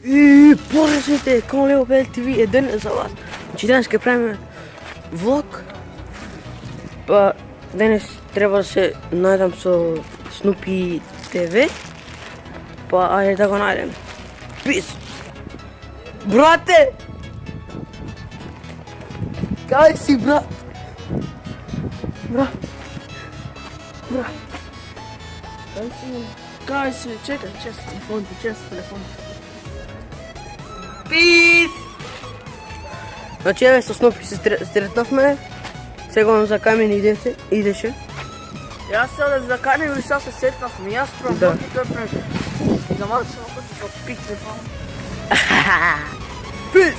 Поздравите, Con Leopel TV е ден за вас. Че днес ще правим влог. Па денес трябва да се најдам со Snoopy TV. Па ајде да го најдем. Пис! Брате! Кај си, брат? Брат? Брат? Кај си? Чекай, чест телефон. Пис! Значи еве со Snoopy се сретнавме. Сега за камен идеше. Јас се да заканем и сега се сетнавме. Јас прvom Да. и тој прvom. За малко се окажа со пикне пам. Пис!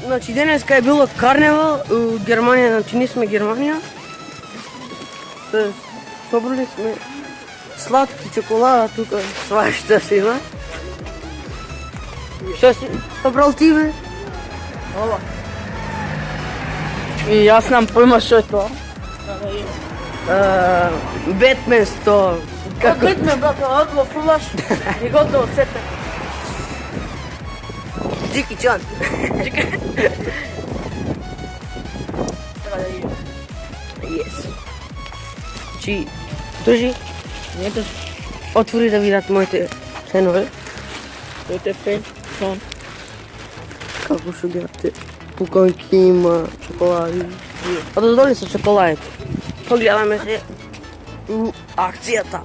Значи денеска е било карневал у Германија, значи ние сме Германија. Се собрали сме сладки чоколада тука, свашта си има. Што си собрал ти бе? Ова. И јас ням појма што е тоа. Бетмен 100. Како идме, брате, одло фулаш и готово сете. Джеки Чан. Треба да идем. Yes. Чи, тожи, Не да отвори да видат моите фенове. тој те фон. Како што гледате, пуканки има, чоколади. А додоли се чоколадите. Погледаме се у акцијата.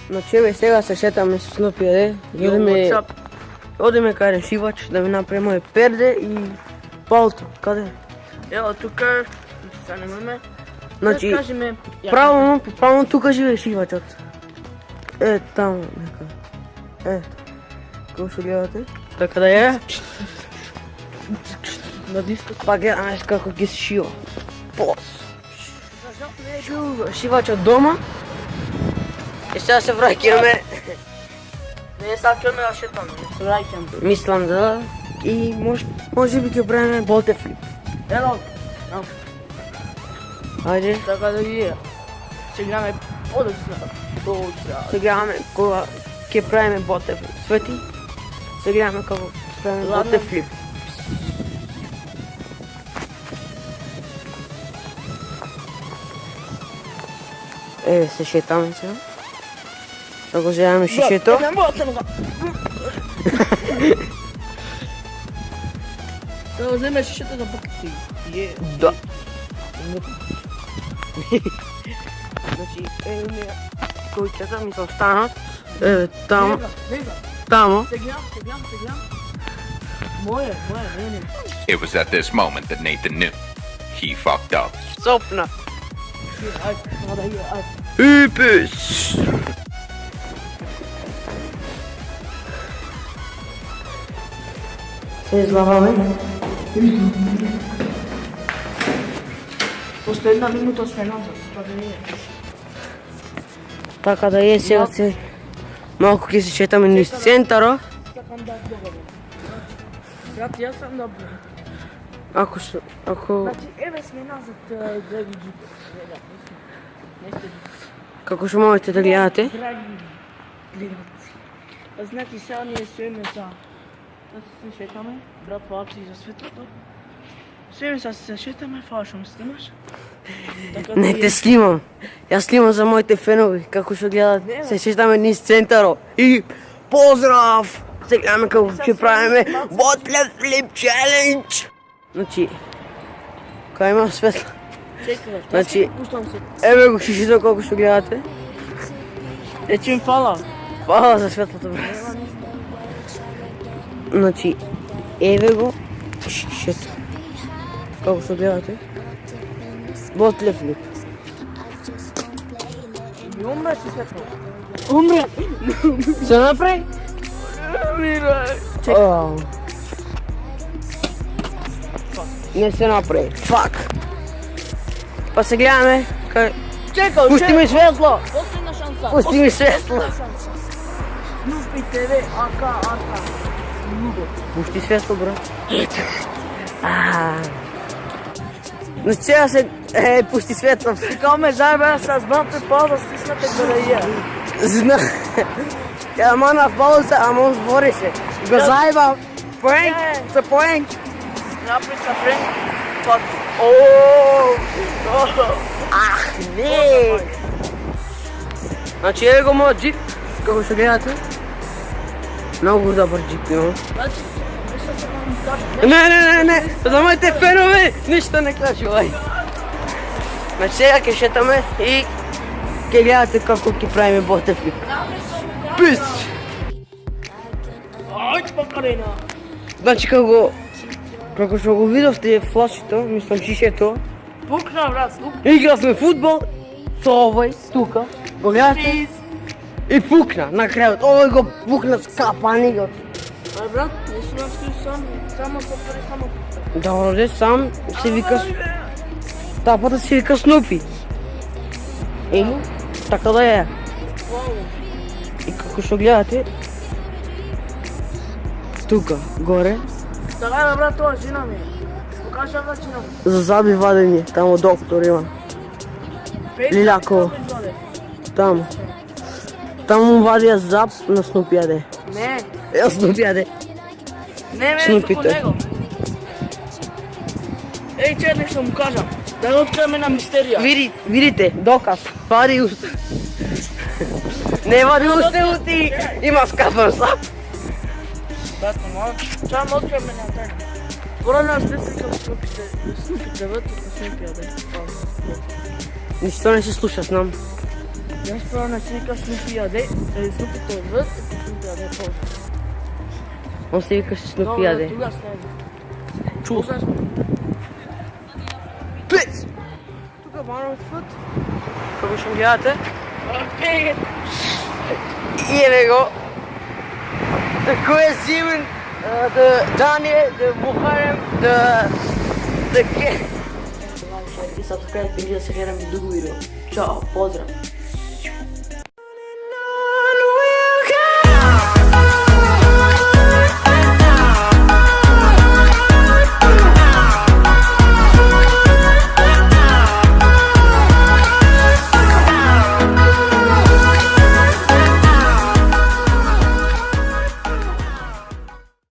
Значи еве сега се шетаме со Snoopy, одиме кај решивач да ми направи моје перде и палто. Каде? Ево тука се немаме. Значи, кажеме правилно тука живее решивачот. Е, таму нека. Е, како што гледате. Така да е. на диско. Па гледаме како ги шива. Пос. Шивачот дома. И сега се враќаме. Не сакаме да шетаме, се враќам. Мислам да. И може би ќе правиме болте флип. Ево, Ајде, така да ги е. Се гледаме подоцна. се гледаме кога ќе правиме болте флип. Свети, се гледаме како правиме Ладно. болте флип. Еве се шетаме сега. Да го земаме шишето. Не можете да да го земеш шишето да бакти. Е. Да. Значи, еве ми којчета ми се останат. Еве, таму, таму. Се гледам. Моје, не. It was at this moment that Nathan knew. He fucked up. Сопна. Ајде, да ги, ајде. Ипис. Се излаваме. После една минута сме назад, па да не е. Така да е, сега се малку ќе се шетаме низ центарот. Сакам да договорам. Брат, јас сам добро. Ако Значи, еве сме назад да ги джипе. Не сте како што можете да гледате. драги гледаци. Значи, сега ние стоиме за... Да се шетаме, брат, фала ти за светлото. Стоиме сега се шетаме, фала што ме снимаш. Така да Не е. те снимам. Јас снимам за моите фенови, како што гледат. Се шетаме низ центарот. И поздрав! Се гледаме како ќе правиме Ботле Флип Челендж. Значи, кај има светло. Чекай, Значи, пуштам се. еве го шишито колку што гледате. Речем фала. Фала за светлото, брат. Значи, еве го шишето. Како што гледате. Ботле Флип. И умре си светло. Умре. Се направи? Ау. Не се направи. Фак. Па се гледаме. Чекай, Пусти ми светло. Последна шанса. Пусти ми светло. Snoopy TV, АК. Пусти светло, брат. Но сега се... пусти светло. Каме заебе с брате па да стиснете гореја. Зна... Ja man na pauza, ама он збори се. Го заебам. Prank, it's a prank. Naprica prank. Fuck. Ах, не. Значи ево го моят джип, како ще гледате. Много добър джип има. Значи, вижте се вам кажа. Не, за моите фенове нищо не кажи, ой. Значи сега ке шетаме и ке гледате како ки правиме ботефик. Пис! Ајде покарена. Значи како што го видовте флашито, мислам шишето, Пукна, брат, пукна. игравме футбол со овој тука, го гледате и пукна на крајот. Овој го пукна с капанигот. Ај, брат, не си настои сам, само се отвори само. Добро де, сам се вика... Таа пата се вика Снупи. Или, така да е. И како што гледате, тука, горе, Така е, брат, тоа жена ми. Покажа, брат, жена ми. за заби вадење, тамо доктор има. Лиляко. Тамо. Тамо му вадија зап на Снупијаде. Не, Ја Снупијаде. не, Снупите. туку него. Еј, че нешто му кажам. Да не откриеме на мистерија. Видите, доказ. Вади уста. Не вади уста, ути има скапан зап. Брат, мама, чао ме откриеме на тај. Порано сте сликам Снупите вътре на Снупијаде. Ништо не се слуша, знам. Јас порано сликам Снупијаде, Снупите вътре на Снупијаде. Он се викаше Снупијаде. Тога сте. Чул. Тогаш Пец! Тука Барнов фут. Како што гледате. Окей. И еве го. De Koezimen, de Daniel, de Muharrem, de Ke. Like, share и subscribe и да се гледаме друго видео. Чао, поздрав!